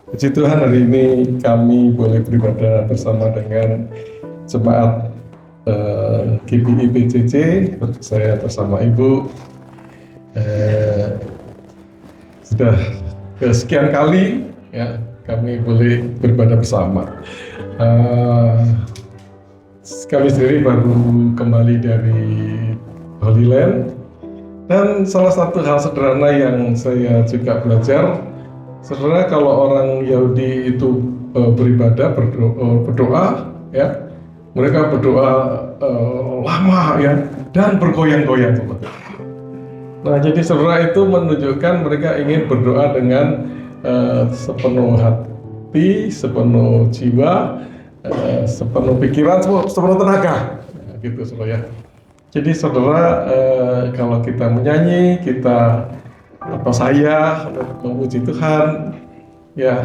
Puji Tuhan, hari ini kami boleh beribadah bersama dengan jemaat GPI PCC. Saya bersama Ibu sudah kesekian kali ya kami boleh beribadah bersama. Kami sendiri baru kembali dari Holy Land, dan salah satu hal sederhana yang saya juga belajar, sebenarnya kalau orang Yahudi itu beribadah, berdoa ya, mereka berdoa lama ya, dan bergoyang-goyang. Nah, jadi saudara, itu menunjukkan mereka ingin berdoa dengan sepenuh hati, sepenuh jiwa, sepenuh pikiran, sepenuh tenaga, gitu saudara ya. Jadi saudara, kalau kita menyanyi, kita atau saya memuji Tuhan, ya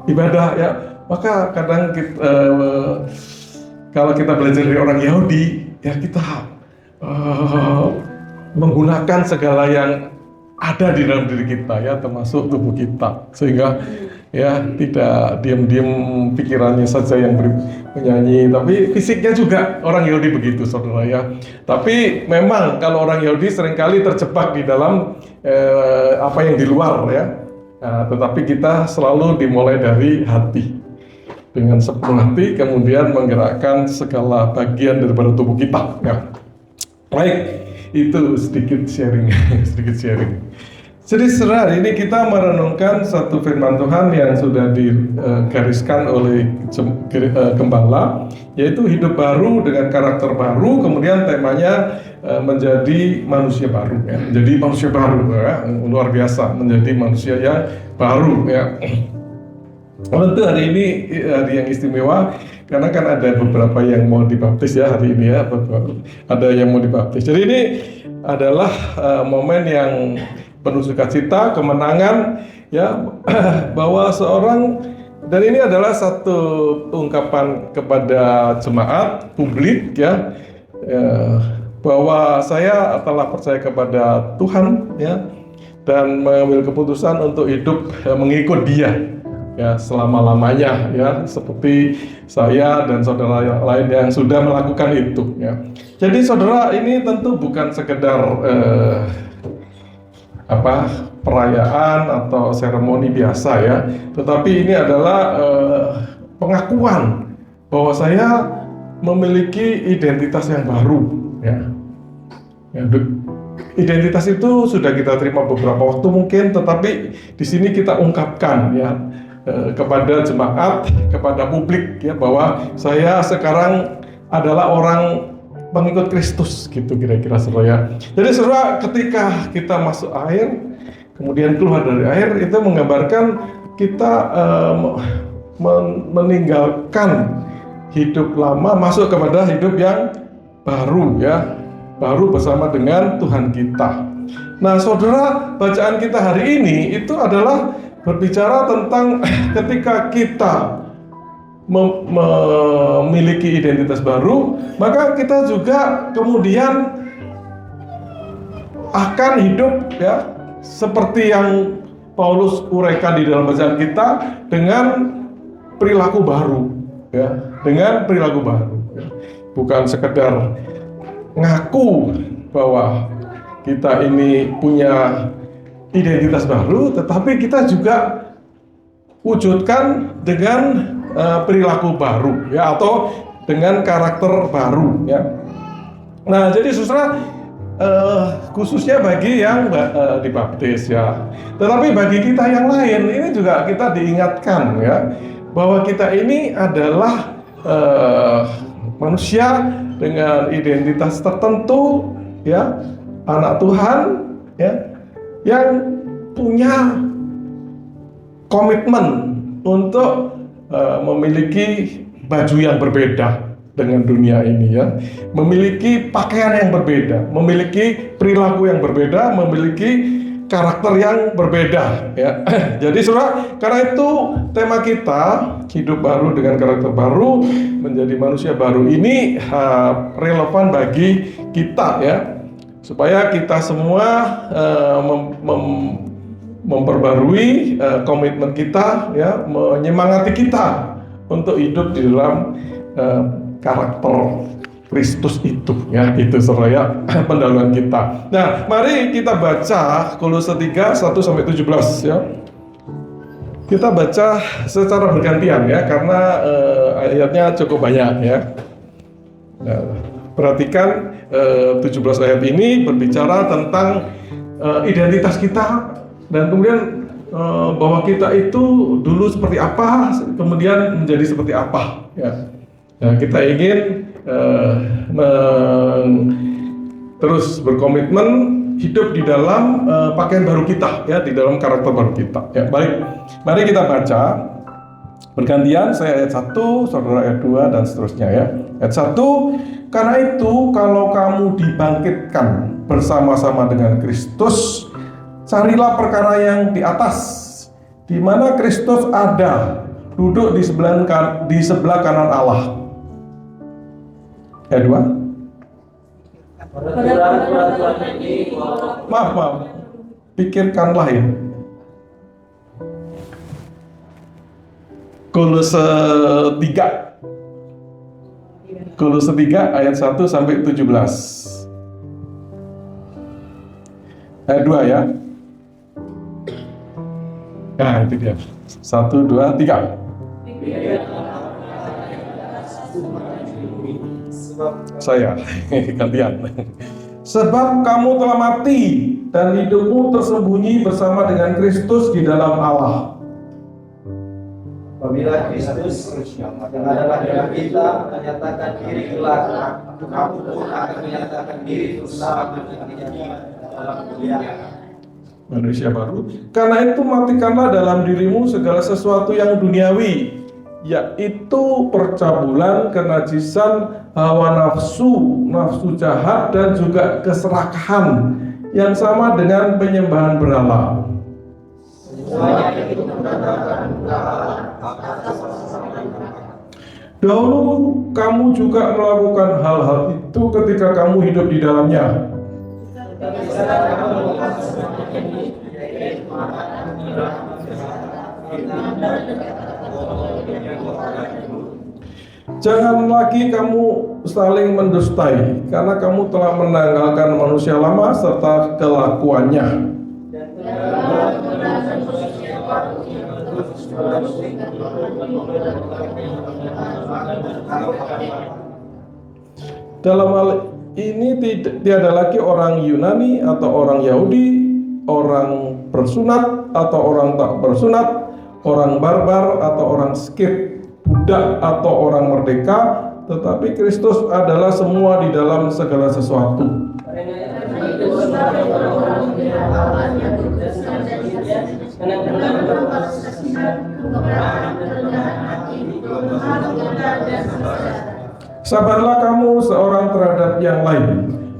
ibadah ya, maka kadang kita, kalau kita belajar dari orang Yahudi, ya kita menggunakan segala yang ada di dalam diri kita ya, termasuk tubuh kita, sehingga ya tidak diam-diam pikirannya saja yang menyanyi, tapi fisiknya juga orang Yahudi begitu saudara ya. Tapi memang kalau orang Yahudi seringkali terjebak di dalam apa yang di luar ya. Nah, tetapi kita selalu dimulai dari hati, dengan sepenuh hati, kemudian menggerakkan segala bagian daripada tubuh kita ya. Baik, itu sedikit sharing. Jadi saudara, hari ini kita merenungkan satu firman Tuhan yang sudah digariskan oleh Gembala, yaitu hidup baru dengan karakter baru. Kemudian temanya menjadi manusia baru ya. Menjadi manusia baru ya, luar biasa, menjadi manusia yang baru ya. Tentu hari ini hari yang istimewa, karena kan ada beberapa yang mau dibaptis ya hari ini ya, ada yang mau dibaptis. Jadi ini adalah momen yang penuh sukacita, kemenangan ya, bahwa seorang, dan ini adalah satu ungkapan kepada jemaat publik ya, bahwa saya telah percaya kepada Tuhan ya, dan mengambil keputusan untuk hidup mengikut Dia ya selama-lamanya ya, seperti saya dan saudara yang lain yang sudah melakukan itu ya. Jadi saudara, ini tentu bukan sekedar perayaan atau seremoni biasa ya, tetapi ini adalah pengakuan bahwa saya memiliki identitas yang baru ya. Identitas itu sudah kita terima beberapa waktu mungkin, tetapi di sini kita ungkapkan ya, kepada jemaat, kepada publik ya, bahwa saya sekarang adalah orang pengikut Kristus, gitu kira-kira saudara ya. Jadi saudara, ketika kita masuk air, kemudian keluar dari air, itu menggambarkan kita meninggalkan hidup lama, masuk kepada hidup yang baru ya, baru bersama dengan Tuhan kita. Nah saudara, bacaan kita hari ini itu adalah berbicara tentang ketika kita memiliki identitas baru, maka kita juga kemudian akan hidup ya seperti yang Paulus uraikan di dalam bacaan kita, dengan perilaku baru ya, dengan perilaku baru ya. Bukan sekedar ngaku bahwa kita ini punya identitas baru, tetapi kita juga wujudkan dengan perilaku baru ya, atau dengan karakter baru ya. Nah, jadi saudara, khususnya bagi yang dibaptis ya, tetapi bagi kita yang lain ini juga kita diingatkan ya, bahwa kita ini adalah manusia dengan identitas tertentu ya, anak Tuhan ya, yang punya komitmen untuk memiliki baju yang berbeda dengan dunia ini ya, memiliki pakaian yang berbeda, memiliki perilaku yang berbeda, memiliki karakter yang berbeda ya. Jadi saudara, karena itu tema kita hidup baru dengan karakter baru, menjadi manusia baru ini relevan bagi kita ya, supaya kita semua memperbarui komitmen kita, ya, menyemangati kita untuk hidup di dalam karakter Kristus itu, ya, itu seraya pendahuluan kita. Nah, mari kita baca Kolose 3 1-17, ya. Kita baca secara bergantian, ya, karena ayatnya cukup banyak, ya. Nah, perhatikan 17 ayat ini berbicara tentang identitas kita, dan kemudian bahwa kita itu dulu seperti apa, kemudian menjadi seperti apa, ya. Nah, kita ingin terus berkomitmen hidup di dalam pakaian baru kita, ya, di dalam karakter baru kita. Ya, baik. Mari kita baca bergantian, saya ayat 1, saudara ayat 2, dan seterusnya, ya. Ayat 1, karena itu kalau kamu dibangkitkan bersama-sama dengan Kristus, carilah perkara yang di atas, di mana Kristus ada, duduk di sebelah kanan Allah. Ayat 2. Maaf. Pikirkanlah, ya. Kolose 3 ayat 1-17. Ayat 2, ya. Nah, itu dia. 1, 2, 3. Saya gantian. Sebab kamu telah mati dan hidupmu tersembunyi bersama dengan Kristus di dalam Allah. Apabila Kristus yang adalah dalam kita menyatakan diri kelak, kamu pun akan menyatakan diri bersama dengan Dia dalam kemuliaan. Manusia baru. Karena itu matikanlah dalam dirimu segala sesuatu yang duniawi, yaitu percabulan, kenajisan, hawa nafsu, nafsu jahat, dan juga keserakahan yang sama dengan penyembahan berhala. Dahulu kamu juga melakukan hal-hal itu ketika kamu hidup di dalamnya. Jangan lagi kamu saling mendustai, karena kamu telah menanggalkan manusia lama serta kelakuannya. Dalam hal ini tiada lagi orang Yunani atau orang Yahudi, orang bersunat atau orang tak bersunat, orang barbar atau orang skit, budak atau orang merdeka, tetapi Kristus adalah semua di dalam segala sesuatu. Sabarlah kamu seorang terhadap yang lain,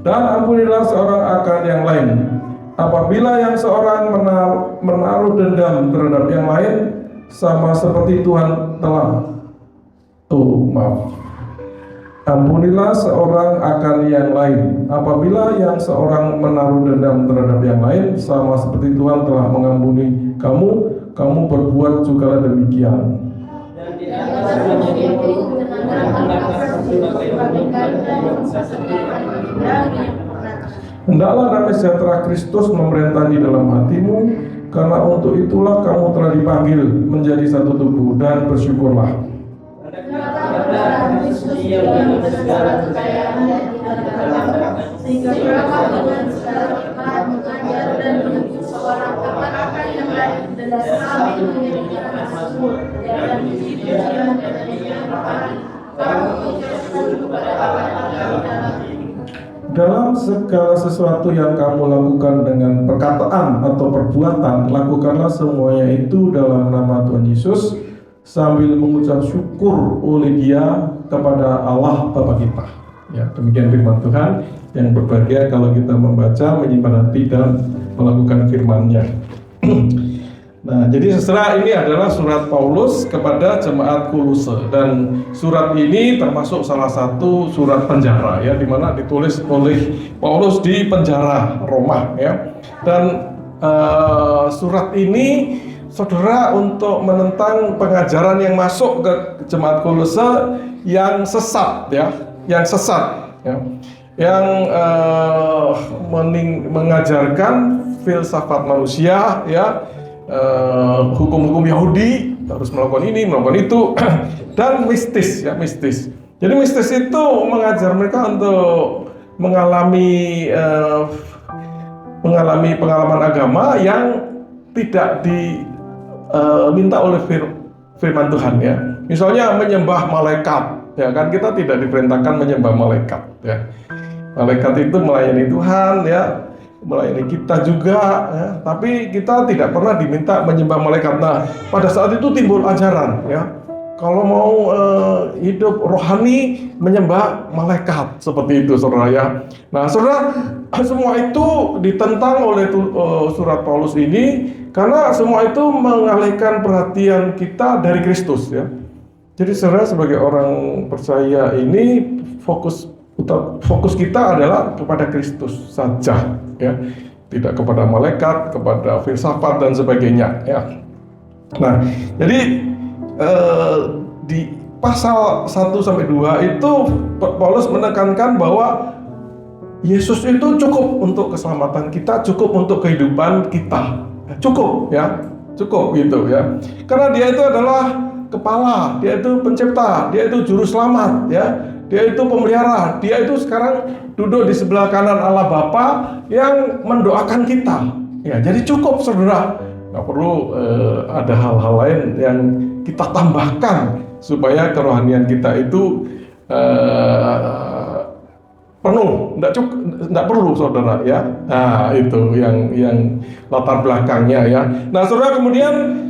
dan ampunilah seorang akan yang lain. Apabila yang seorang menaruh dendam terhadap yang lain, sama seperti Tuhan telah ampunilah seorang akan yang lain. Apabila yang seorang menaruh dendam terhadap yang lain, sama seperti Tuhan telah mengampuni kamu, kamu berbuat jugalah demikian. Hendaklah damai sejahtera Kristus memerintah di dalam hatimu, karena untuk itulah kamu telah dipanggil menjadi satu tubuh, dan bersyukurlah. Dalam segala sesuatu yang kamu lakukan dengan perkataan atau perbuatan, lakukanlah semuanya itu dalam nama Tuhan Yesus, sambil mengucap syukur oleh Dia kepada Allah Bapa kita. Ya, demikian firman Tuhan yang berbahagia kalau kita membaca, menyimpan hati, dan melakukan firman-Nya. Nah, jadi saudara, ini adalah surat Paulus kepada jemaat Kolose, dan surat ini termasuk salah satu surat penjara, ya, di mana ditulis oleh Paulus di penjara Roma, ya. Dan surat ini saudara untuk menentang pengajaran yang masuk ke jemaat Kolose yang sesat ya, yang sesat ya, yang mengajarkan filsafat manusia ya, hukum-hukum Yahudi, harus melakukan ini, melakukan itu, dan mistis ya, mistis. Jadi mistis itu mengajar mereka untuk mengalami pengalaman agama yang tidak diminta oleh firman Tuhan ya. Misalnya menyembah malaikat, ya kan, kita tidak diperintahkan menyembah malaikat ya. Malaikat itu melayani Tuhan ya, melayani kita juga ya, tapi kita tidak pernah diminta menyembah malaikat. Nah, pada saat itu timbul ajaran ya, kalau mau hidup rohani menyembah malaikat, seperti itu saudara ya. Nah saudara, semua itu ditentang oleh surat Paulus ini, karena semua itu mengalihkan perhatian kita dari Kristus ya. Jadi saudara, sebagai orang percaya ini fokus kita adalah kepada Kristus saja ya, tidak kepada malaikat, kepada filsafat dan sebagainya ya. Nah, jadi di pasal 1-2 itu Paulus menekankan bahwa Yesus itu cukup untuk keselamatan kita, cukup untuk kehidupan kita, cukup ya, cukup gitu ya. Karena dia itu adalah kepala, dia itu pencipta, dia itu juru selamat ya, dia itu pemelihara, dia itu sekarang duduk di sebelah kanan Allah Bapa yang mendoakan kita ya. Jadi cukup saudara, nggak perlu ada hal-hal lain yang kita tambahkan supaya kerohanian kita itu penuh. Nggak perlu saudara ya. Nah itu yang latar belakangnya ya. Nah saudara, kemudian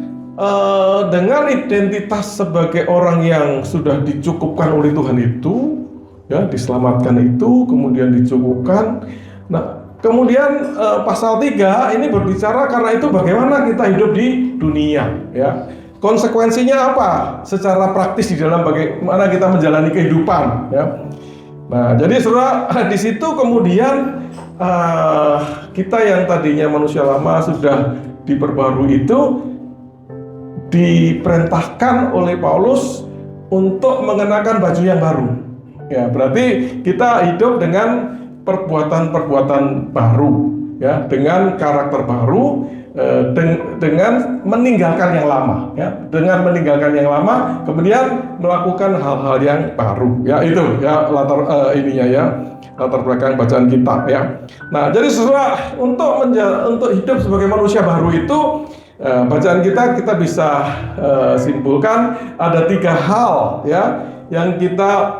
dengan identitas sebagai orang yang sudah dicukupkan oleh Tuhan itu ya, diselamatkan itu, kemudian dicukupkan. Nah kemudian pasal 3 ini berbicara karena itu bagaimana kita hidup di dunia ya. Konsekuensinya apa secara praktis di dalam bagaimana kita menjalani kehidupan ya. Nah, jadi saudara, di situ kemudian kita yang tadinya manusia lama sudah diperbarui itu diperintahkan oleh Paulus untuk mengenakan baju yang baru. Ya, berarti kita hidup dengan perbuatan-perbuatan baru ya, dengan karakter baru, dengan meninggalkan yang lama ya, dengan meninggalkan yang lama kemudian melakukan hal-hal yang baru ya. Itu ya latar ininya ya, latar belakang bacaan kita ya. Nah jadi saudara, untuk hidup sebagai manusia baru itu bacaan kita bisa simpulkan ada 3 hal ya yang kita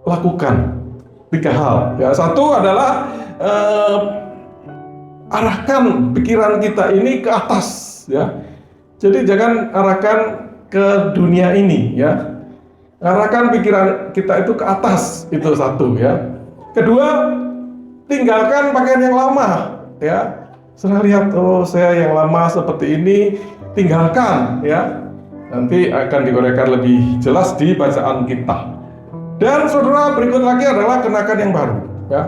lakukan. 3 hal ya. Satu adalah arahkan pikiran kita ini ke atas ya. Jadi jangan arahkan ke dunia ini ya. Arahkan pikiran kita itu ke atas, itu satu ya. Kedua, tinggalkan pakaian yang lama ya. Setelah lihat, oh saya yang lama seperti ini, tinggalkan ya. Nanti akan diuraikan lebih jelas di bacaan kita. Dan saudara, berikut lagi adalah kenakan yang baru ya.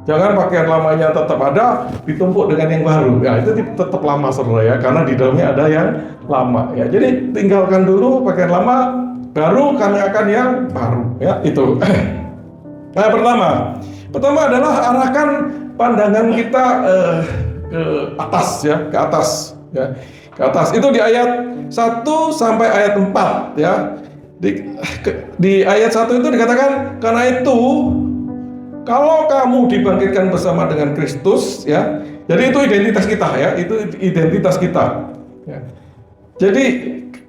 Jangan pakaian lamanya tetap ada, ditumpuk dengan yang baru. Ya, itu tetap lama saudara ya, karena di dalamnya ada yang lama ya. Jadi tinggalkan dulu pakaian lama, baru kenakan yang baru ya, itu. Nah, pertama adalah arahkan pandangan kita ke atas ya, ke atas ya. Ke atas itu di ayat 1 sampai ayat 4 ya. Di ayat 1 itu dikatakan, karena itu kalau kamu dibangkitkan bersama dengan Kristus ya, jadi itu identitas kita ya, itu identitas kita ya. Jadi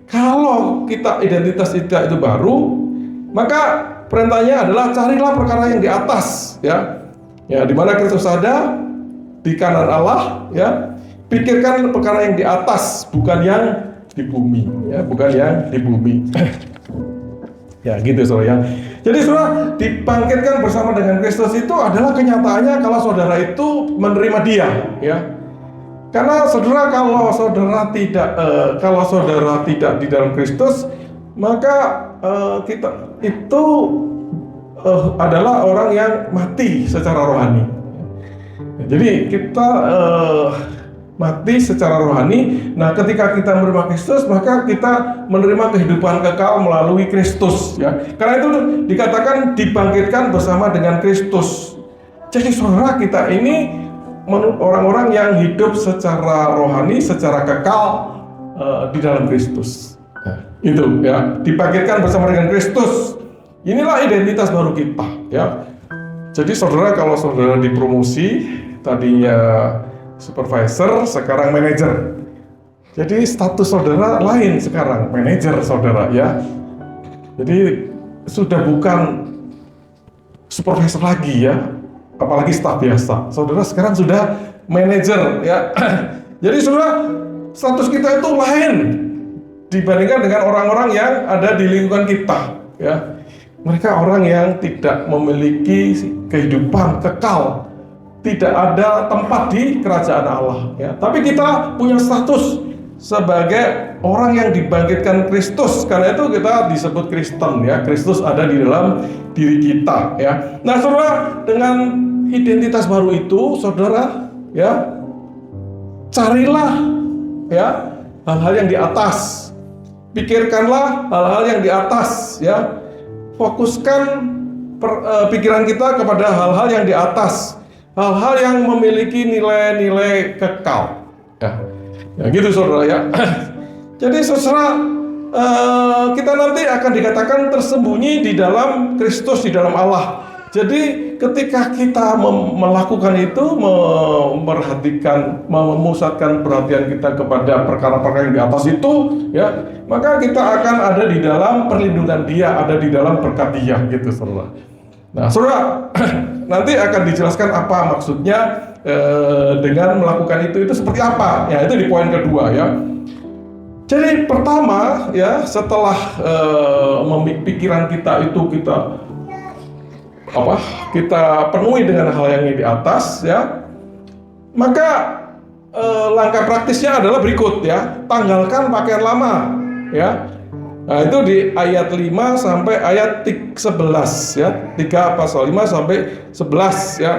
kalau kita identitas kita itu baru, maka perintahnya adalah carilah perkara yang di atas ya, ya di mana Kristus ada di kanan Allah ya. Pikirkan perkara yang di atas, bukan yang di bumi ya, bukan yang di bumi. Ya gitu saudara ya. Jadi saudara, dibangkitkan bersama dengan Kristus itu adalah kenyataannya kalau saudara itu menerima Dia ya. Karena saudara, kalau saudara tidak di dalam Kristus, maka kita itu adalah orang yang mati secara rohani. Jadi kita mati secara rohani. Nah, ketika kita menerima Kristus, maka kita menerima kehidupan kekal melalui Kristus, ya. Karena itu dikatakan dibangkitkan bersama dengan Kristus. Jadi saudara, kita ini orang-orang yang hidup secara rohani, secara kekal di dalam Kristus. Nah, itu ya, dibangkitkan bersama dengan Kristus. Inilah identitas baru kita, ya. Jadi saudara, kalau saudara dipromosi, tadinya supervisor, sekarang manajer. Jadi status saudara lain sekarang, manajer saudara, ya. Jadi sudah bukan supervisor lagi, ya, apalagi staf biasa. Saudara sekarang sudah manajer, ya. Jadi saudara, status kita itu lain dibandingkan dengan orang-orang yang ada di lingkungan kita, ya. Mereka orang yang tidak memiliki kehidupan kekal, tidak ada tempat di kerajaan Allah, ya. Tapi kita punya status sebagai orang yang dibangkitkan Kristus. Karena itu kita disebut Kristen, ya. Kristus ada di dalam diri kita, ya. Nah, saudara, dengan identitas baru itu, saudara, ya, carilah, ya, hal-hal yang di atas. Pikirkanlah hal-hal yang di atas, ya. Fokuskan pikiran kita kepada hal-hal yang di atas, hal-hal yang memiliki nilai-nilai kekal, ya, ya gitu saudara, ya. Jadi saudara, kita nanti akan dikatakan tersembunyi di dalam Kristus, di dalam Allah. Jadi ketika kita melakukan itu, memerhatikan, memusatkan perhatian kita kepada perkara-perkara yang di atas itu, ya, maka kita akan ada di dalam perlindungan Dia, ada di dalam berkat Dia, gitu saudara. Nah, saudara, nanti akan dijelaskan apa maksudnya dengan melakukan itu seperti apa. Ya, itu di poin kedua, ya. Jadi pertama, ya, setelah pikiran kita itu kita penuhi dengan hal yang di atas, ya, maka langkah praktisnya adalah berikut, ya. Tanggalkan pakaian lama, ya. Nah, itu di ayat 5 sampai ayat 11, ya. 3 pasal 5 sampai 11, ya.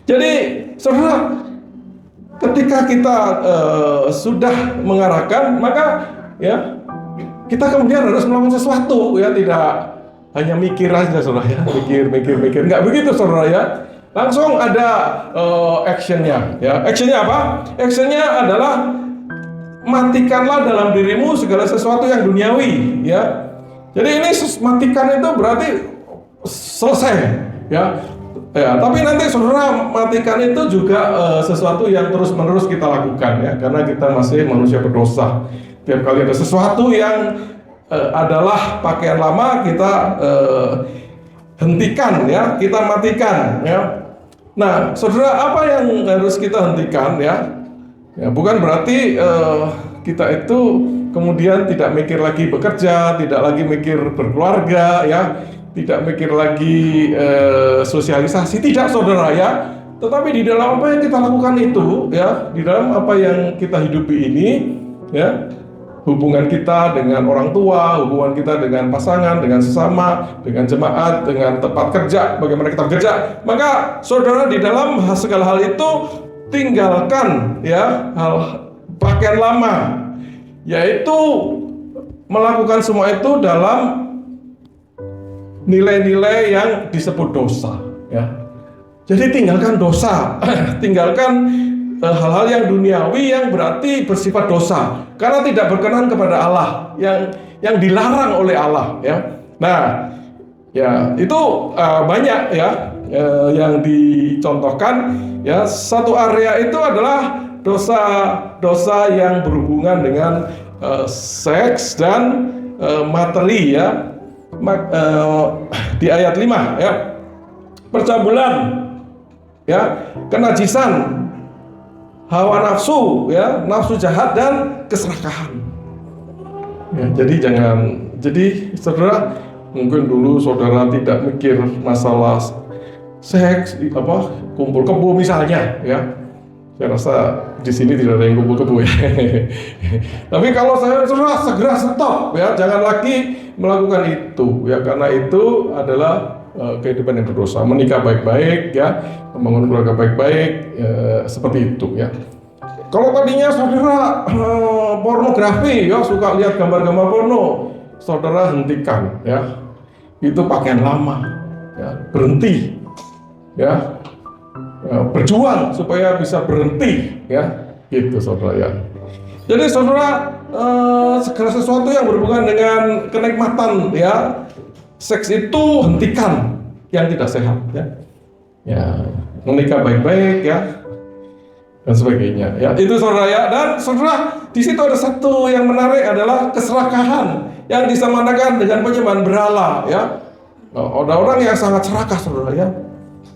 Jadi saudara, ketika kita sudah mengarahkan, maka, ya, kita kemudian harus melakukan sesuatu, ya. Tidak hanya mikir aja, saudara, ya. Mikir. Nggak begitu, saudara, ya. Langsung ada actionnya, ya. Actionnya apa? Actionnya adalah matikanlah dalam dirimu segala sesuatu yang duniawi, ya. Jadi ini matikan itu berarti selesai, ya. Ya, tapi nanti saudara, matikan itu juga sesuatu yang terus-menerus kita lakukan, ya, karena kita masih manusia berdosa. Tiap kali ada sesuatu yang adalah pakaian lama, kita hentikan, ya, kita matikan, ya. Nah, saudara, apa yang harus kita hentikan, ya? Ya, bukan berarti kita itu kemudian tidak mikir lagi bekerja, tidak lagi mikir berkeluarga, ya, tidak mikir lagi sosialisasi, tidak, saudara, ya. Tetapi di dalam apa yang kita lakukan itu, ya, di dalam apa yang kita hidupi ini, ya, hubungan kita dengan orang tua, hubungan kita dengan pasangan, dengan sesama, dengan jemaat, dengan tempat kerja, bagaimana kita bekerja, maka saudara, di dalam segala hal itu tinggalkan, ya, hal pakaian lama, yaitu melakukan semua itu dalam nilai-nilai yang disebut dosa, ya. Jadi tinggalkan dosa, tinggalkan hal-hal yang duniawi yang berarti bersifat dosa, karena tidak berkenan kepada Allah, yang dilarang oleh Allah, ya. Nah, ya, itu banyak, ya, yang dicontohkan, ya. Satu area itu adalah dosa yang berhubungan dengan seks dan materi, ya. Di ayat 5, ya, percabulan, ya, kenajisan, hawa nafsu, ya, nafsu jahat dan keserakahan. Ya, jadi saudara, mungkin dulu saudara tidak mikir masalah seks, kumpul kebo misalnya, ya. Saya rasa di sini tidak ada yang kumpul kebo, ya. Tapi kalau saudara segera stop, ya, jangan lagi melakukan itu, ya, karena itu adalah kehidupan yang berdosa. Menikah baik-baik, ya, membangun keluarga baik-baik, seperti itu, ya. Kalau tadinya saudara pornografi, ya suka lihat gambar-gambar porno, saudara hentikan, ya. Itu pakaian lama, ya. Berhenti, ya. Berjuang supaya bisa berhenti, ya. Gitu, saudara, ya. Jadi saudara, segala sesuatu yang berhubungan dengan kenikmatan, ya, seks itu hentikan yang tidak sehat, ya. Ya, menikah baik-baik, ya, dan sebagainya, ya. Itu saudara, ya. Dan saudara, di situ ada satu yang menarik adalah keserakahan yang disamanakan dengan penyembahan berhala, ya. Ada orang yang sangat serakah, saudara, ya.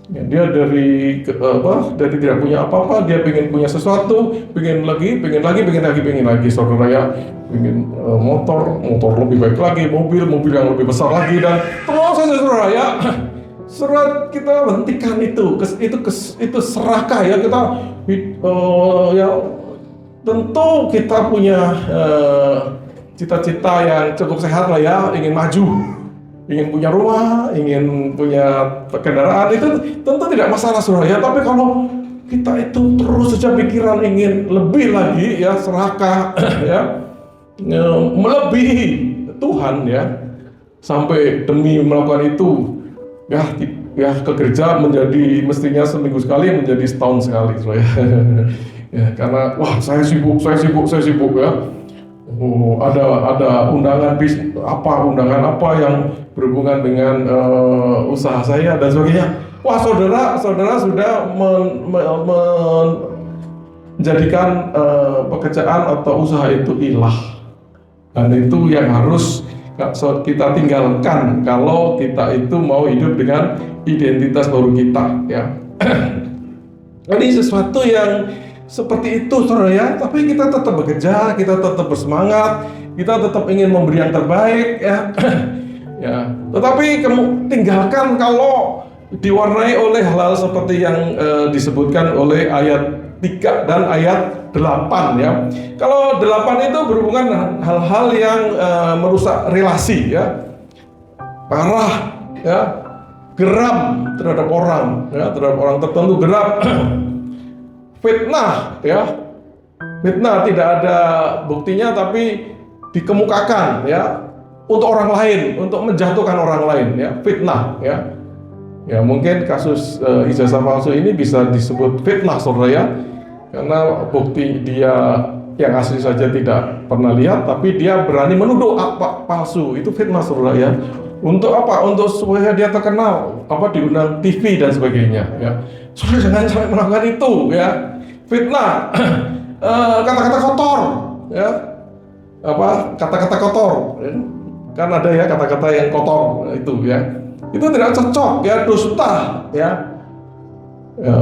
Ya, dia dari tidak punya apa-apa, dia ingin punya sesuatu, ingin lagi, saudara, ya. Ingin motor lebih baik lagi, mobil yang lebih besar lagi, dan terus saja, saudara, ya. Saudara, kita hentikan itu serakah, ya. Kita ya tentu kita punya cita-cita yang cukup sehat lah, ya, ingin maju, ingin punya rumah, ingin punya kendaraan, itu tentu tidak masalah, saudara, ya. Tapi kalau kita itu terus saja pikiran ingin lebih lagi, ya, serakah, ya, melebihi Tuhan, ya, sampai demi melakukan itu, ya ke gereja mestinya seminggu sekali menjadi setahun sekali, saudara, ya. Karena wah, saya sibuk, ya. Ada undangan apa yang berhubungan dengan usaha saya dan sebagainya. Wah, saudara sudah menjadikan pekerjaan atau usaha itu ilah, dan itu yang harus kita tinggalkan kalau kita itu mau hidup dengan identitas baru kita, ya. Jadi sesuatu yang seperti itu, saudara, ya. Tapi kita tetap bekerja, kita tetap bersemangat, kita tetap ingin memberi yang terbaik, ya. Ya. Tetapi tinggalkan kalau diwarnai oleh hal-hal seperti yang disebutkan oleh ayat 3 dan ayat 8, ya. Kalau 8 itu berhubungan hal-hal yang merusak relasi, ya. Parah, ya. Geram terhadap orang, ya, terhadap orang tertentu, geram. Fitnah, ya. Fitnah tidak ada buktinya tapi dikemukakan, ya, untuk orang lain, untuk menjatuhkan orang lain, ya. Fitnah, ya. Ya, mungkin kasus ijazah palsu ini bisa disebut fitnah, saudara, ya. Karena bukti dia yang asli saja tidak pernah lihat, tapi dia berani menuduh apa palsu, itu fitnah, saudara, ya. Untuk apa? Untuk supaya dia terkenal, diundang TV dan sebagainya, ya. Saudara, jangan sampai melakukan itu, ya. Fitnah, kata-kata kotor, ya. Kata-kata kotor, ya. Kan ada, ya, kata-kata yang kotor itu, ya. Itu tidak cocok, ya. Dusta, ya. Ya,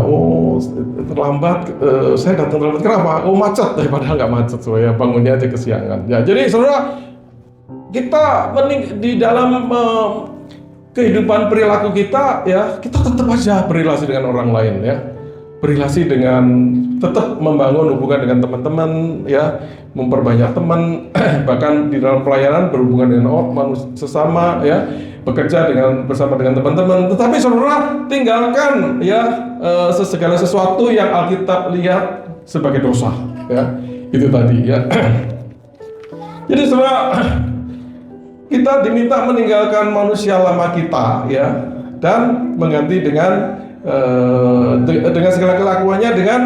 terlambat, saya datang terlambat, kenapa? Macet, padahal nggak macet, ya, bangunnya aja kesiangan. Ya, jadi saudara, kita di dalam kehidupan perilaku kita, ya, kita tetap aja berrelasi dengan orang lain, ya, berrelasi dengan tetap membangun hubungan dengan teman-teman, ya, memperbanyak teman, bahkan di dalam pelayanan berhubungan dengan manusia sesama, ya, bekerja bersama dengan teman-teman. Tetapi saudara, tinggalkan, ya, segala sesuatu yang Alkitab lihat sebagai dosa, ya, itu tadi, ya. Jadi saudara, kita diminta meninggalkan manusia lama kita, ya, dan mengganti dengan segala kelakuannya dengan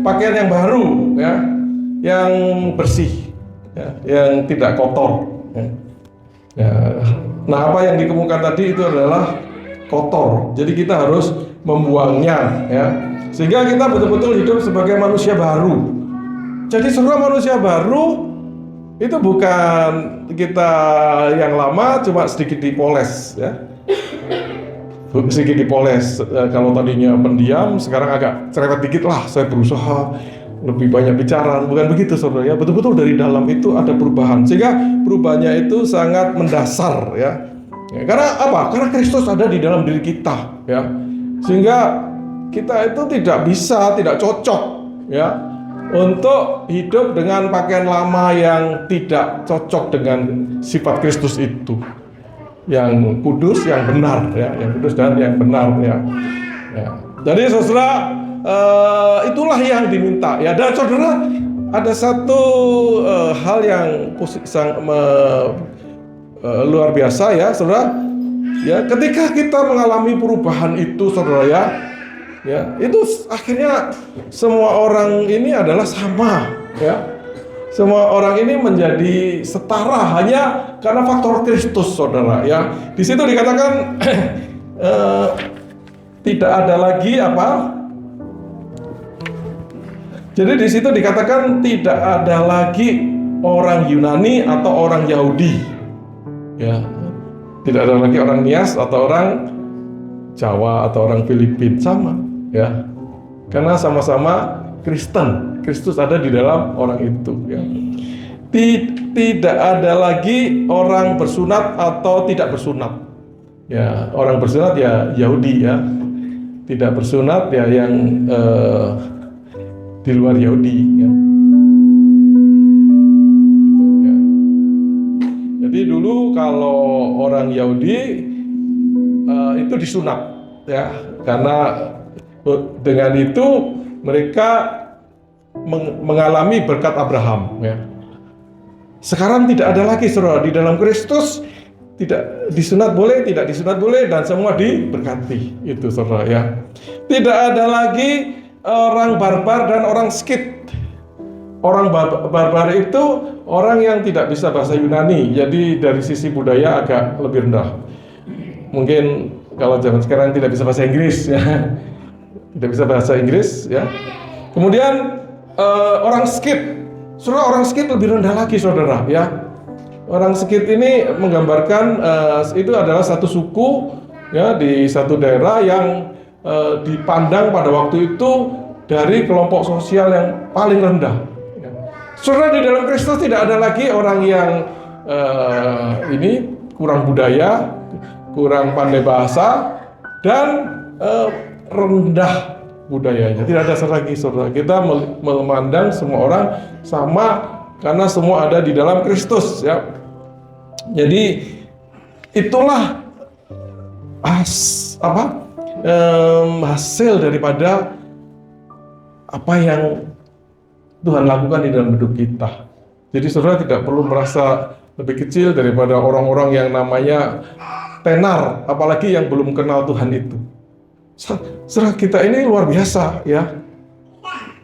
pakaian yang baru, ya, yang bersih, ya, yang tidak kotor, ya. Ya. Nah, apa yang dikemukakan tadi itu adalah kotor. Jadi kita harus membuangnya, ya, sehingga kita betul-betul hidup sebagai manusia baru. Jadi saudara, manusia baru itu bukan kita yang lama cuma sedikit dipoles, ya. Sedikit dipoles. Kalau tadinya pendiam, sekarang agak cerewet dikit lah. Saya berusaha lebih banyak bicara, bukan begitu, saudara, ya. Betul-betul dari dalam itu ada perubahan, sehingga perubahannya itu sangat mendasar, ya. Ya, karena apa? Karena Kristus ada di dalam diri kita, ya. Sehingga kita itu tidak cocok, ya, untuk hidup dengan pakaian lama yang tidak cocok dengan sifat Kristus itu, yang kudus, yang benar, ya, yang kudus dan yang benar, ya. Ya. Jadi saudara, itulah yang diminta ya. Dan saudara, ada satu hal yang luar biasa ya saudara ya, ketika kita mengalami perubahan itu saudara ya, itu akhirnya semua orang ini adalah sama ya. Semua orang ini menjadi setara hanya karena faktor Kristus, saudara ya. Di situ dikatakan tidak ada lagi apa? Jadi di situ dikatakan tidak ada lagi orang Yunani atau orang Yahudi, ya. Tidak ada lagi orang Nias atau orang Jawa atau orang Filipina, sama, ya. Karena sama-sama Kristen, Kristus ada di dalam orang itu ya. Tidak ada lagi orang bersunat atau tidak bersunat ya. Orang bersunat ya Yahudi ya, tidak bersunat ya yang di luar Yahudi ya. Ya. Jadi dulu kalau orang Yahudi itu disunat ya, karena dengan itu mereka mengalami berkat Abraham ya. Sekarang tidak ada lagi saudara, di dalam Kristus tidak disunat boleh, tidak disunat boleh, dan semua diberkati itu saudara ya. Tidak ada lagi orang barbar dan orang Skit. Orang barbar itu orang yang tidak bisa bahasa Yunani, jadi dari sisi budaya agak lebih rendah. Mungkin kalau zaman sekarang tidak bisa bahasa Inggris ya. Tidak bisa bahasa Inggris ya. Kemudian orang Skit, saudara, orang Skit lebih rendah lagi saudara ya. Orang Skit ini menggambarkan itu adalah satu suku ya di satu daerah yang dipandang pada waktu itu dari kelompok sosial yang paling rendah. Ya. Saudara, di dalam Kristus tidak ada lagi orang yang ini kurang budaya, kurang pandai bahasa, dan rendah budayanya. Tidak ada lagi saudara. Kita memandang semua orang sama karena semua ada di dalam Kristus ya. Jadi itulah hasil daripada apa yang Tuhan lakukan di dalam hidup kita. Jadi saudara tidak perlu merasa lebih kecil daripada orang-orang yang namanya tenar, apalagi yang belum kenal Tuhan itu. Saudara, kita ini luar biasa ya.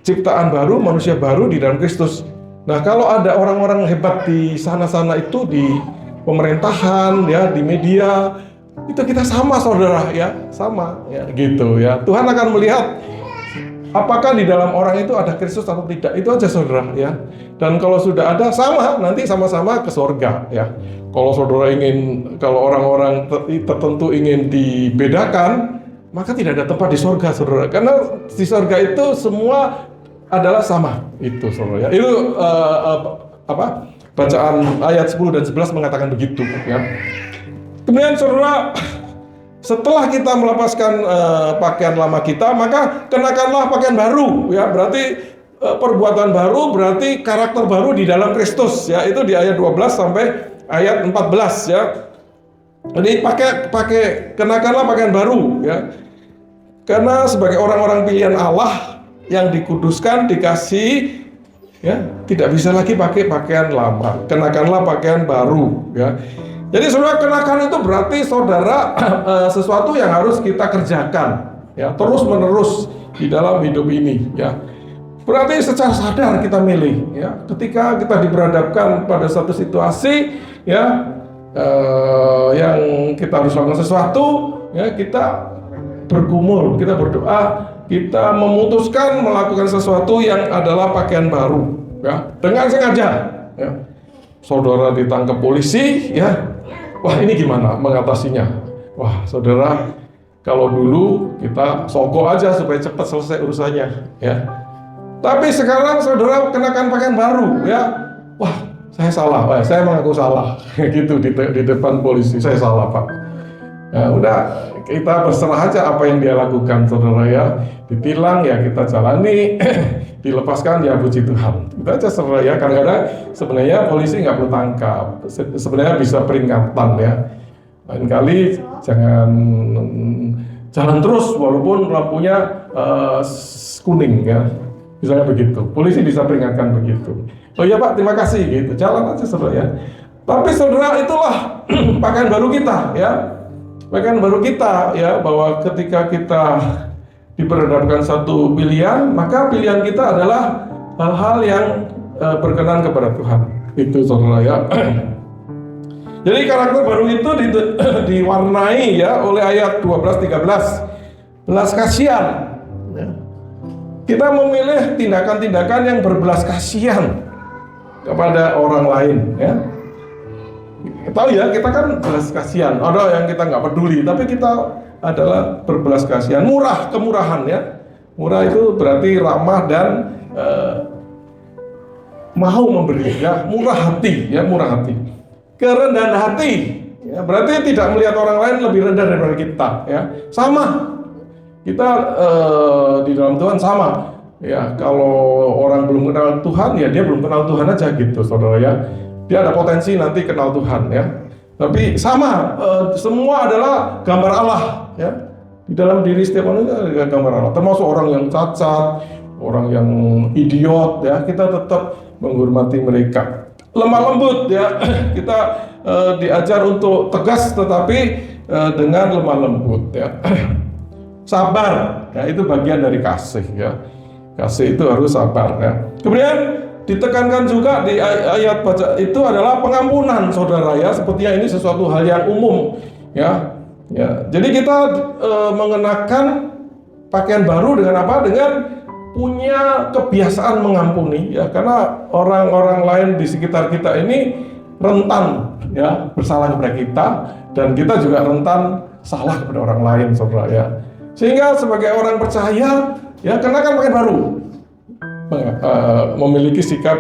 Ciptaan baru, manusia baru di dalam Kristus. Nah, kalau ada orang-orang hebat di sana-sana itu, di pemerintahan ya, di media, itu kita sama saudara ya, sama ya gitu ya. Tuhan akan melihat apakah di dalam orang itu ada Kristus atau tidak, itu aja saudara ya. Dan kalau sudah ada, sama, nanti sama-sama ke surga ya. Kalau saudara kalau orang-orang tertentu ingin dibedakan, maka tidak ada tempat di surga saudara. Karena di surga itu semua adalah sama, itu saudara ya. Itu bacaan ayat 10 dan 11 mengatakan begitu ya. Kemudian saudara, setelah kita melepaskan pakaian lama kita, maka kenakanlah pakaian baru ya. Berarti perbuatan baru, berarti karakter baru di dalam Kristus ya. Itu di ayat 12 sampai ayat 14 ya. Jadi kenakanlah pakaian baru ya. Karena sebagai orang-orang pilihan Allah yang dikuduskan, dikasih ya, tidak bisa lagi pakai pakaian lama. Kenakanlah pakaian baru ya. Jadi saudara, kenakan itu berarti saudara sesuatu yang harus kita kerjakan ya, terus menerus di dalam hidup ini ya. Berarti secara sadar kita milih ya. Ketika kita diperhadapkan pada satu situasi ya, yang kita harus lakukan sesuatu ya, kita bergumul, kita berdoa, kita memutuskan melakukan sesuatu yang adalah pakaian baru ya, dengan sengaja ya. Saudara ditangkap polisi ya, wah ini gimana mengatasinya? Wah saudara, kalau dulu kita sogok aja supaya cepat selesai urusannya ya. Tapi sekarang saudara kenakan pakaian baru ya, wah saya salah, saya mengaku salah gitu di depan polisi, saya salah pak. Ya udah, kita berserah aja apa yang dia lakukan saudara ya. Ditilang ya kita jalani, dilepaskan ya puji Tuhan. Kita aja saudara ya. Kadang-kadang sebenarnya polisi nggak perlu tangkap, sebenarnya bisa peringatan ya. Lain kali jalan terus walaupun lampunya kuning ya, misalnya begitu. Polisi bisa peringatkan begitu. Oh iya Pak, terima kasih gitu, jalan aja saudara ya. Tapi saudara, itulah pakaian baru kita ya, pakaian baru kita ya, bahwa ketika kita diperhadapkan satu pilihan, maka pilihan kita adalah hal-hal yang berkenan kepada Tuhan. Itu saudara ya. Jadi karakter baru itu diwarnai ya oleh ayat 12-13, belas kasihan. Ya. Kita memilih tindakan-tindakan yang berbelas kasihan kepada orang lain. Ya. Tahu ya, kita kan belas kasihan. Ada yang kita nggak peduli, tapi kita adalah berbelas kasihan. Murah, kemurahan ya. Murah itu berarti ramah dan mau memberi ya, murah hati ya, murah hati. Kerendahan hati ya, berarti tidak melihat orang lain lebih rendah daripada kita ya. Sama kita di dalam Tuhan sama ya. Kalau orang belum kenal Tuhan ya, dia belum kenal Tuhan aja gitu saudara ya. Dia ada potensi nanti kenal Tuhan ya. Tapi sama, semua adalah gambar Allah ya. Di dalam diri setiap manusia ada gambar Allah. Termasuk orang yang cacat, orang yang idiot ya, kita tetap menghormati mereka. Lemah lembut ya, kita diajar untuk tegas tetapi dengan lemah lembut ya. Sabar ya, itu bagian dari kasih ya. Kasih itu harus sabar ya. Kemudian ditekankan juga di ayat baca itu adalah pengampunan saudara ya. Sepertinya ini sesuatu hal yang umum ya. Ya, jadi kita mengenakan pakaian baru dengan apa? Dengan punya kebiasaan mengampuni ya, karena orang-orang lain di sekitar kita ini rentan ya bersalah kepada kita, dan kita juga rentan salah kepada orang lain saudara ya. Sehingga sebagai orang percaya ya, kenakan pakaian baru, memiliki sikap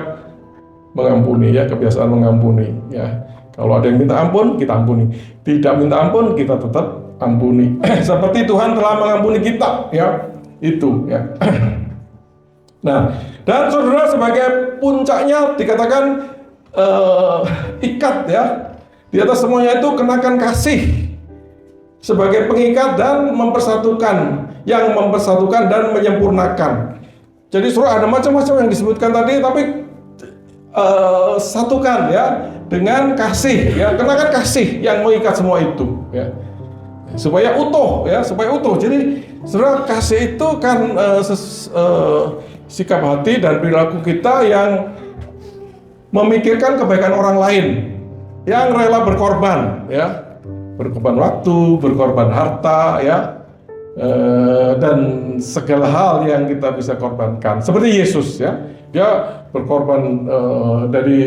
mengampuni ya, kebiasaan mengampuni ya. Kalau ada yang minta ampun, kita ampuni. Tidak minta ampun, kita tetap ampuni. Seperti Tuhan telah mengampuni kita ya, itu ya. Nah, dan saudara, sebagai puncaknya dikatakan ikat ya. Di atas semuanya itu kenakan kasih sebagai pengikat dan mempersatukan, yang mempersatukan dan menyempurnakan. Jadi saudara, ada macam-macam yang disebutkan tadi, tapi satukan ya dengan kasih ya, kenakan kasih yang mengikat semua itu ya, supaya utuh ya, supaya utuh. Jadi saudara, kasih itu kan sikap hati dan perilaku kita yang memikirkan kebaikan orang lain, yang rela berkorban ya, berkorban waktu, berkorban harta ya, dan segala hal yang kita bisa korbankan. Seperti Yesus ya, dia berkorban dari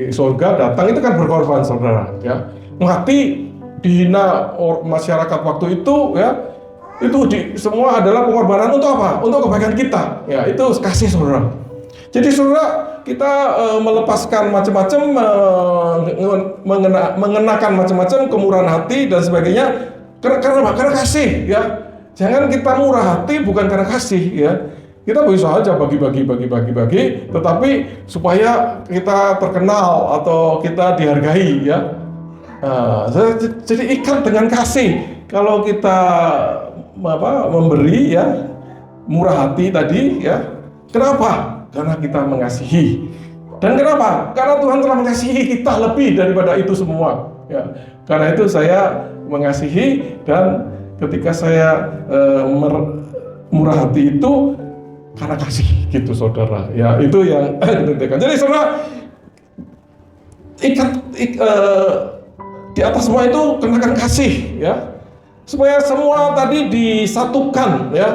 surga datang, itu kan berkorban saudara ya, mati dihina masyarakat waktu itu ya. Itu semua adalah pengorbanan untuk apa? Untuk kebaikan kita. Ya, itu kasih saudara. Jadi saudara, kita melepaskan macam-macam, mengenakan macam-macam kemurahan hati dan sebagainya karena kasih ya. Jangan kita murah hati bukan karena kasih ya. Kita bisa aja bagi-bagi, tetapi supaya kita terkenal atau kita dihargai ya. Jadi ikat dengan kasih. Kalau kita memberi ya, murah hati tadi ya. Kenapa? Karena kita mengasihi. Dan kenapa? Karena Tuhan telah mengasihi kita lebih daripada itu semua ya. Karena itu saya mengasihi, dan ketika saya murah hati itu karena kasih gitu saudara ya. Itu yang ditentukan. Jadi saudara, di atas semua itu kenakan kasih ya, supaya semua tadi disatukan ya,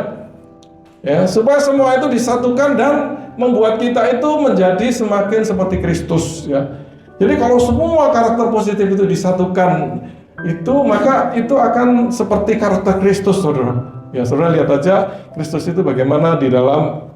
supaya semua itu disatukan dan membuat kita itu menjadi semakin seperti Kristus ya. Jadi kalau semua karakter positif itu disatukan itu, maka itu akan seperti karakter Kristus saudara. Ya, saudara lihat aja Kristus itu bagaimana di dalam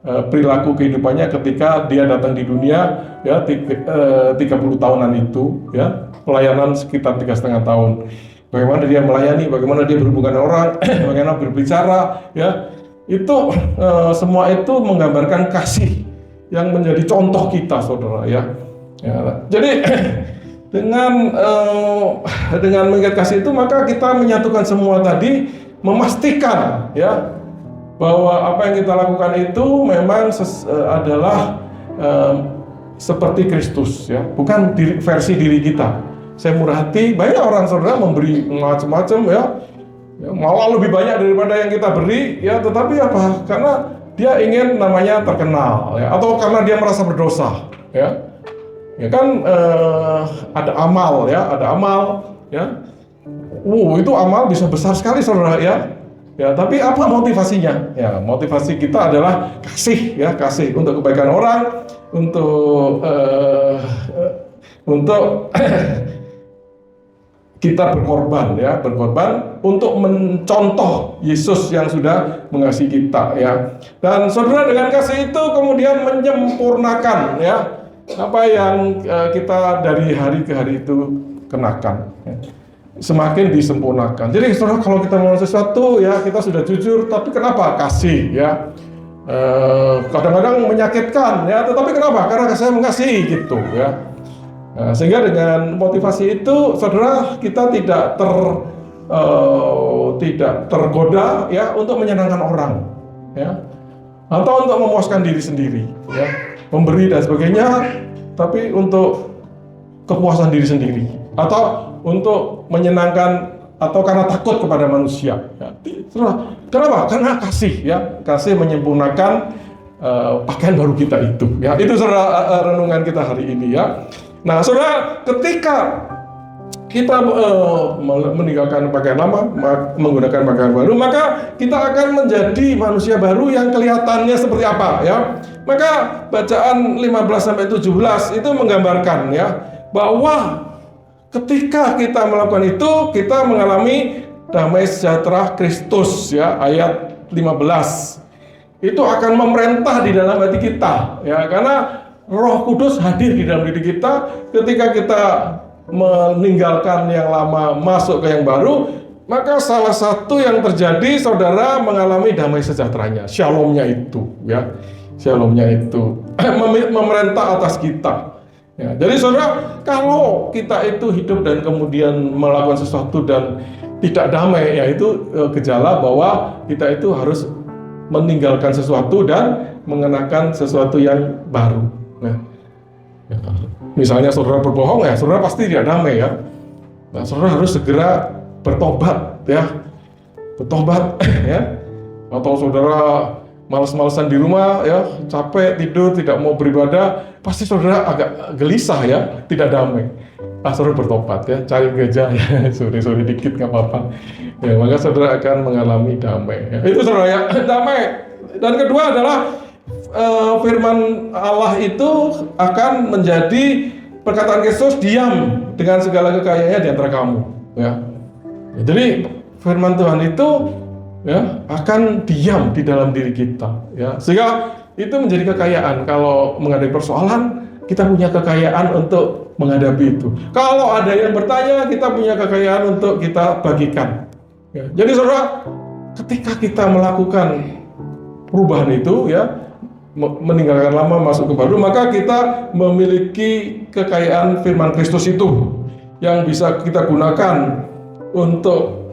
perilaku kehidupannya ketika dia datang di dunia ya, 30 tahunan itu ya, pelayanan sekitar 3,5 tahun. Bagaimana dia melayani, bagaimana dia berhubungan dengan orang, bagaimana berbicara ya. Itu semua itu menggambarkan kasih yang menjadi contoh kita saudara ya. Jadi dengan mengikat kasih itu, maka kita menyatukan semua tadi memastikan ya bahwa apa yang kita lakukan itu memang adalah seperti Kristus ya, bukan versi diri kita. Saya murah hati, banyak orang saudara memberi macam-macam ya, malah lebih banyak daripada yang kita beri ya, tetapi apa? Karena dia ingin namanya terkenal ya, atau karena dia merasa berdosa ya. Ya kan ada amal ya. Itu amal bisa besar sekali saudara ya. Ya, tapi apa motivasinya? Ya, motivasi kita adalah kasih ya, kasih untuk kebaikan orang, untuk kita berkorban ya, berkorban untuk mencontoh Yesus yang sudah mengasihi kita ya. Dan saudara, dengan kasih itu kemudian menyempurnakan ya apa yang kita dari hari ke hari itu kenakan ya. Semakin disempurnakan. Jadi saudara, kalau kita melakukan sesuatu ya, kita sudah jujur, tapi kenapa? Kasih ya. Kadang-kadang menyakitkan ya, tetapi kenapa? Karena saya mengasihi gitu ya. Sehingga dengan motivasi itu saudara, kita tidak tergoda ya untuk menyenangkan orang ya, atau untuk memuaskan diri sendiri ya, memberi dan sebagainya, tapi untuk kepuasan diri sendiri atau untuk menyenangkan atau karena takut kepada manusia ya. Kenapa? Karena kasih ya, kasih menyempurnakan pakaian baru kita itu ya. Itu saudara renungan kita hari ini ya. Nah saudara, ketika kita meninggalkan pakaian lama, menggunakan pakaian baru, maka kita akan menjadi manusia baru yang kelihatannya seperti apa ya. Maka bacaan 15-17 itu menggambarkan ya, bahwa ketika kita melakukan itu, kita mengalami damai sejahtera Kristus ya, ayat 15. Itu akan memerintah di dalam hati kita ya, karena Roh Kudus hadir di dalam diri kita. Ketika kita meninggalkan yang lama, masuk ke yang baru, maka salah satu yang terjadi, saudara mengalami damai sejahteranya, shalomnya itu ya, shalomnya itu memerintah atas kita. Ya, jadi saudara, kalau kita itu hidup dan kemudian melakukan sesuatu dan tidak damai, ya itu gejala bahwa kita itu harus meninggalkan sesuatu dan mengenakan sesuatu yang baru. Nah, ya, misalnya saudara berbohong ya, saudara pasti tidak damai ya. Nah, saudara harus segera bertobat ya, bertobat ya. Atau saudara malas-malasan di rumah ya, capek tidur, tidak mau beribadah, pasti saudara agak gelisah ya, tidak damai. Saudara bertobat ya, cari gereja ya, sore-sore dikit nggak apa-apa. Ya, maka saudara akan mengalami damai. Ya. Itu saudara ya, damai. Dan kedua adalah firman Allah itu akan menjadi perkataan Kristus, diam dengan segala kekayaannya di antara kamu. Ya. Jadi firman Tuhan itu ya akan diam di dalam diri kita ya, sehingga itu menjadi kekayaan. Kalau menghadapi persoalan, kita punya kekayaan untuk menghadapi itu. Kalau ada yang bertanya, kita punya kekayaan untuk kita bagikan ya. Jadi saudara, ketika kita melakukan perubahan itu ya, meninggalkan lama masuk ke baru, maka kita memiliki kekayaan firman Kristus itu yang bisa kita gunakan untuk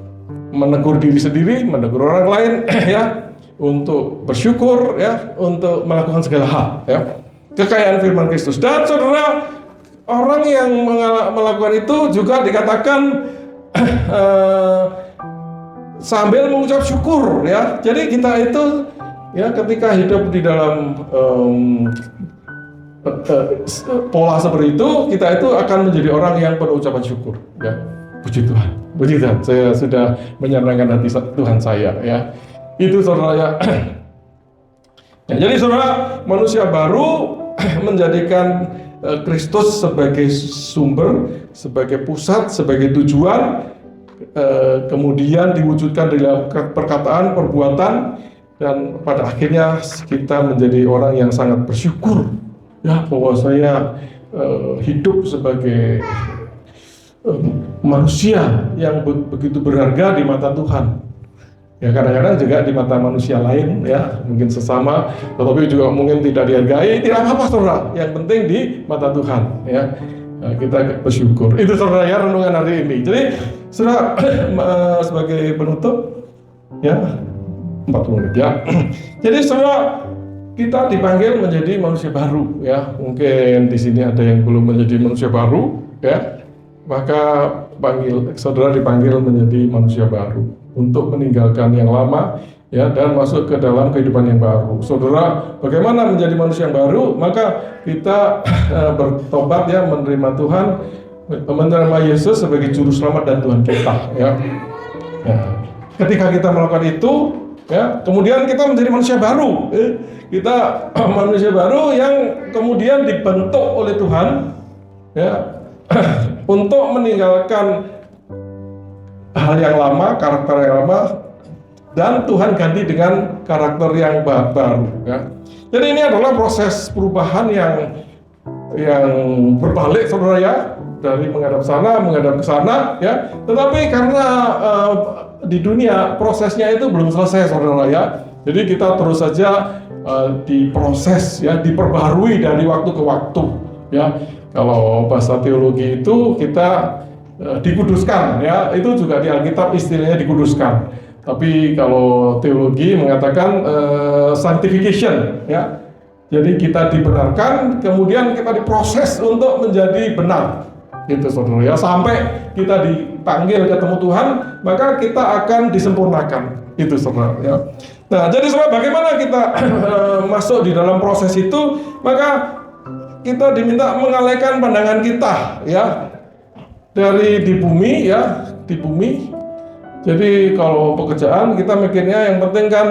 menegur diri sendiri, menegur orang lain ya, untuk bersyukur ya, untuk melakukan segala hal ya. Kekayaan firman Kristus. Dan saudara, orang yang melakukan itu juga dikatakan sambil mengucap syukur ya. Jadi kita itu ya, ketika hidup di dalam pola seperti itu, kita itu akan menjadi orang yang penuh ucapan syukur ya. Puji Tuhan, puji Tuhan, saya sudah menyenangkan hati Tuhan saya ya. Itu saudara ya. Ya, jadi saudara, manusia baru menjadikan Kristus sebagai sumber, sebagai pusat, sebagai tujuan, kemudian diwujudkan dalam perkataan, perbuatan, dan pada akhirnya kita menjadi orang yang sangat bersyukur ya, bahwa saya hidup sebagai manusia yang begitu berharga di mata Tuhan. Ya, kadang-kadang juga di mata manusia lain ya, mungkin sesama, tetapi juga mungkin tidak dihargai. Tidak apa-apa saudara, yang penting di mata Tuhan ya. Nah, kita bersyukur. Itu saudara ya, renungan hari ini. Jadi saudara, sebagai penutup, ya 40 menit ya. Jadi saudara, kita dipanggil menjadi manusia baru ya. Mungkin di sini ada yang belum menjadi manusia baru ya. Maka saudara dipanggil menjadi manusia baru untuk meninggalkan yang lama ya dan masuk ke dalam kehidupan yang baru. Saudara, bagaimana menjadi manusia yang baru? Maka kita bertobat ya, menerima Tuhan, menerima Yesus sebagai juru selamat dan Tuhan kita ya. Ya. Ketika kita melakukan itu ya, kemudian kita menjadi manusia baru. Kita manusia baru yang kemudian dibentuk oleh Tuhan ya untuk meninggalkan hal yang lama, karakter yang lama, dan Tuhan ganti dengan karakter yang baru ya. Jadi ini adalah proses perubahan yang berbalik saudara ya, dari menghadap sana menghadap ke sana ya. Tetapi karena di dunia prosesnya itu belum selesai saudara ya. Jadi kita terus saja diproses ya, diperbarui dari waktu ke waktu ya. Kalau bahasa teologi itu kita dikuduskan ya, itu juga di Alkitab istilahnya dikuduskan. Tapi kalau teologi mengatakan sanctification ya. Jadi kita dibenarkan, kemudian kita diproses untuk menjadi benar. Gitu saudara ya, sampai kita dipanggil ketemu Tuhan, maka kita akan disempurnakan. Itu saudara ya. Nah, jadi saudara, bagaimana kita masuk di dalam proses itu? Maka kita diminta mengalihkan pandangan kita ya dari di bumi ya, di bumi. Jadi kalau pekerjaan kita mikirnya yang penting kan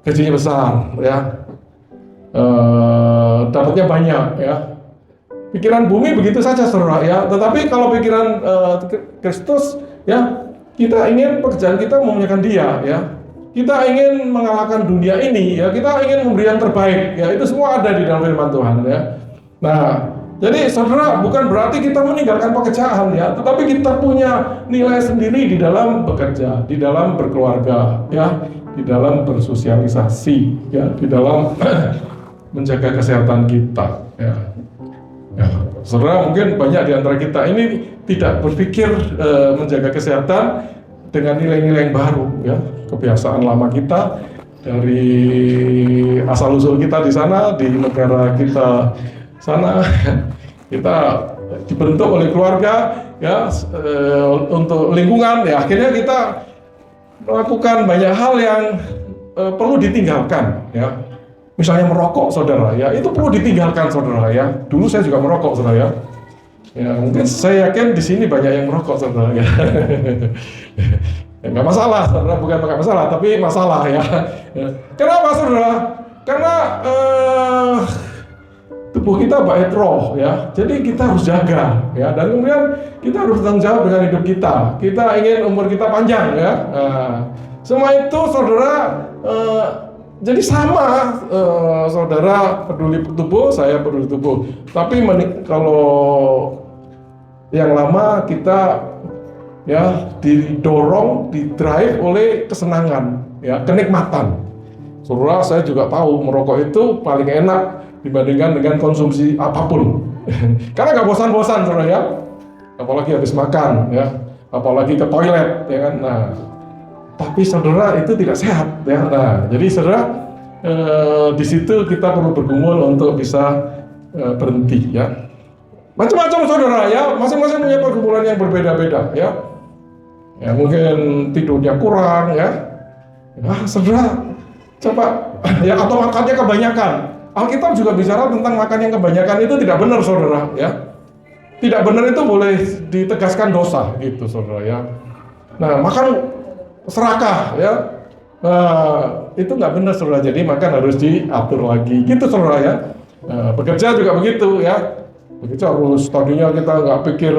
gajinya besar ya, dapatnya banyak ya. Pikiran bumi begitu saja saudara ya. Tetapi kalau pikiran Kristus ya, kita ingin pekerjaan kita memuliakan Dia ya. Kita ingin mengalahkan dunia ini ya. Kita ingin memberi yang terbaik ya. Itu semua ada di dalam firman Tuhan ya. Nah, jadi saudara, bukan berarti kita meninggalkan pekerjaan ya, tetapi kita punya nilai sendiri di dalam bekerja, di dalam berkeluarga ya, di dalam bersosialisasi ya, di dalam menjaga kesehatan kita ya. Ya, saudara, mungkin banyak di antara kita ini tidak berpikir menjaga kesehatan dengan nilai-nilai yang baru ya, kebiasaan lama kita dari asal-usul kita di sana, di negara kita sana, kita dibentuk oleh keluarga ya, untuk lingkungan ya, akhirnya kita melakukan banyak hal yang perlu ditinggalkan ya. Misalnya merokok saudara ya, itu perlu ditinggalkan saudara ya. Dulu saya juga merokok saudara ya. Ya mungkin saya yakin di sini banyak yang merokok saudara ya. Nggak masalah saudara, bukan nggak masalah, tapi masalah ya. Kenapa saudara? Karena tubuh kita bait roh ya, jadi kita harus jaga ya, dan kemudian kita harus tanggung jawab dengan hidup kita. Kita ingin umur kita panjang ya. Semua itu saudara, jadi sama, saudara peduli tubuh, saya peduli tubuh. Tapi kalau yang lama kita ya didorong, didrive oleh kesenangan ya, kenikmatan. Saudara, saya juga tahu merokok itu paling enak dibandingkan dengan konsumsi apapun. Karena nggak bosan-bosan saudara ya, apalagi habis makan ya, apalagi ke toilet ya kan. Nah, tapi saudara itu tidak sehat ya. Nah, jadi saudara di situ kita perlu bergumul untuk bisa berhenti ya. Macam-macam saudara ya, masing-masing punya pergumulan yang berbeda-beda ya. Ya mungkin tidurnya kurang ya. Saudara coba ya, atau makannya kebanyakan. Alkitab juga bicara tentang makan yang kebanyakan itu tidak benar saudara ya. Tidak benar itu boleh ditegaskan dosa gitu saudara ya. Nah, makan serakah ya, itu nggak benar saudara, jadi makan harus diatur lagi gitu saudara ya. Bekerja juga begitu ya, bekerja harus tadinya kita nggak pikir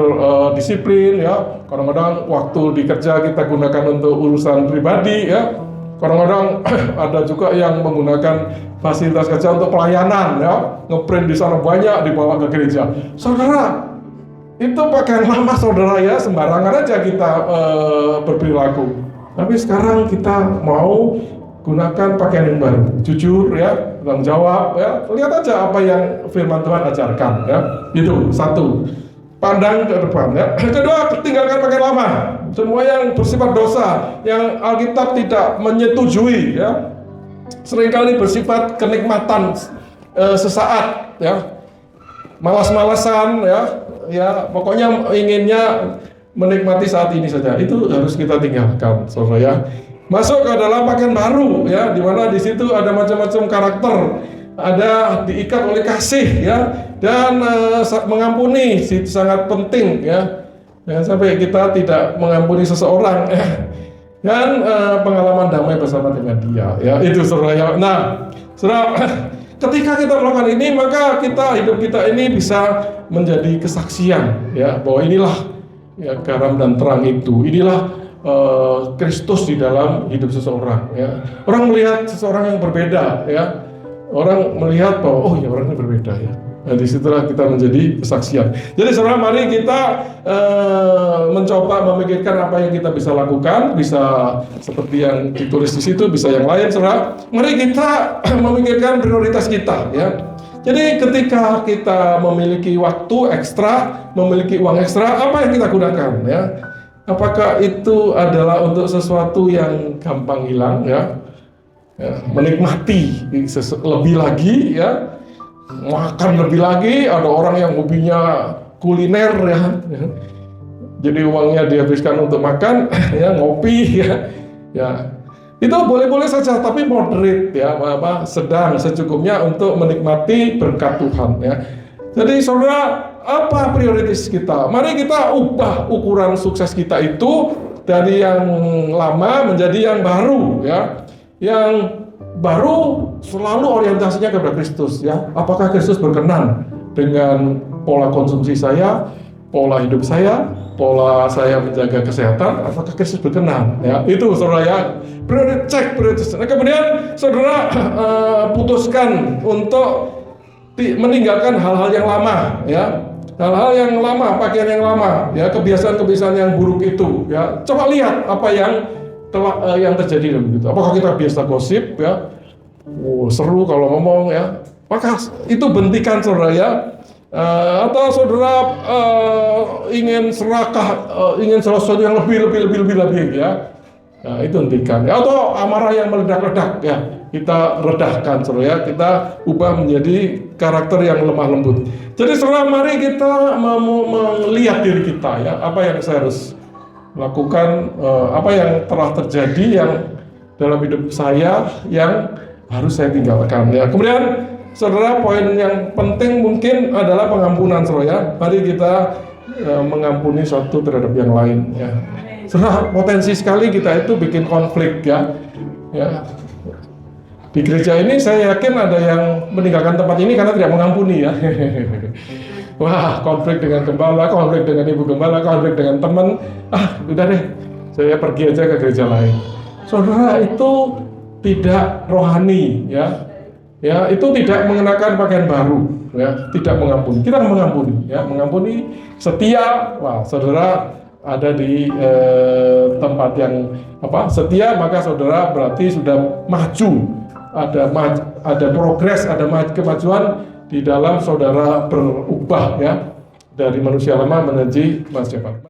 disiplin ya, kadang-kadang waktu di kerja kita gunakan untuk urusan pribadi ya, kadang-kadang ada juga yang menggunakan fasilitas kerja untuk pelayanan ya, ngeprint di sana banyak dibawa ke gereja. Saudara, itu pakaian lama saudara ya, sembarangan aja kita berperilaku. Tapi sekarang kita mau gunakan pakaian yang baru, jujur ya, tanggung jawab ya. Lihat aja apa yang firman Tuhan ajarkan ya. Itu satu, pandang ke depan ya. Kedua, tinggalkan pakaian lama semua yang bersifat dosa, yang Alkitab tidak menyetujui, ya, seringkali bersifat kenikmatan sesaat, ya, malas-malasan, ya, pokoknya inginnya menikmati saat ini saja. Itu harus kita tinggalkan, saudara, ya. Masuk ke dalam pakaian baru, ya, di mana di situ ada macam-macam karakter, ada diikat oleh kasih, ya, dan mengampuni, itu sangat penting, ya. Jangan sampai kita tidak mengampuni seseorang, dan pengalaman damai bersama dengan dia, ya, itu saudara, ya. Nah, saudara, ketika kita melakukan ini, maka hidup kita ini bisa menjadi kesaksian, ya, bahwa inilah, ya, garam dan terang itu, inilah Kristus di dalam hidup seseorang, ya. Orang melihat seseorang yang berbeda, ya, orang melihat bahwa oh ya, orang ini berbeda, ya. Nah, disitulah kita menjadi kesaksian. Jadi saudara, mari kita mencoba memikirkan apa yang kita bisa lakukan, bisa seperti yang ditulis di situ, bisa yang lain, saudara. Mari kita memikirkan prioritas kita, ya. Jadi ketika kita memiliki waktu ekstra, memiliki uang ekstra, apa yang kita gunakan, ya? Apakah itu adalah untuk sesuatu yang gampang hilang, ya? Ya, menikmati lebih lagi, ya, makan lebih lagi. Ada orang yang hobinya kuliner, ya. Jadi uangnya dihabiskan untuk makan, ya, ngopi, ya. Itu boleh-boleh saja, tapi moderate, ya, sedang, secukupnya untuk menikmati berkat Tuhan, ya. Jadi saudara, apa prioritas kita? Mari kita ubah ukuran sukses kita itu dari yang lama menjadi yang baru, ya. Yang baru selalu orientasinya kepada Kristus, ya. Apakah Kristus berkenan dengan pola konsumsi saya, pola hidup saya, pola saya menjaga kesehatan? Apakah Kristus berkenan? Ya, itu saudara, ya. Prioritas. Nah, kemudian saudara putuskan untuk meninggalkan hal-hal yang lama, ya. Hal-hal yang lama, pakaian yang lama, ya, kebiasaan-kebiasaan yang buruk itu, ya. Coba lihat apa yang telah yang terjadi dalam itu. Apakah kita biasa gosip, ya? Seru kalau ngomong, ya. Maka itu bentikan, saudara, ya. Atau saudara ingin serakah, ingin sesuatu yang lebih, ya. Nah, itu hentikan. Atau amarah yang meledak-ledak, ya, kita redahkan, saudara, ya. Kita ubah menjadi karakter yang lemah lembut. Jadi saudara, mari kita melihat diri kita, ya, apa yang saya harus lakukan, apa yang telah terjadi yang dalam hidup saya yang harus saya tinggalkan, ya. Kemudian saudara, poin yang penting mungkin adalah pengampunan, saudara, ya. Mari kita mengampuni satu terhadap yang lain, ya. Saudara, potensi sekali kita itu bikin konflik, ya. Di gereja ini saya yakin ada yang meninggalkan tempat ini karena tidak mengampuni, ya. Wah, konflik dengan gembala, konflik dengan ibu gembala, konflik dengan teman. Udah deh, saya pergi aja ke gereja lain. Saudara, itu tidak rohani, ya. Ya, itu tidak mengenakan pakaian baru, ya, tidak mengampuni. Kita mengampuni, ya, mengampuni, setia. Wah, saudara ada di tempat yang setia, maka saudara berarti sudah maju, ada progres, ada kemajuan di dalam saudara berubah, ya, dari manusia lama menjadi manusia baru.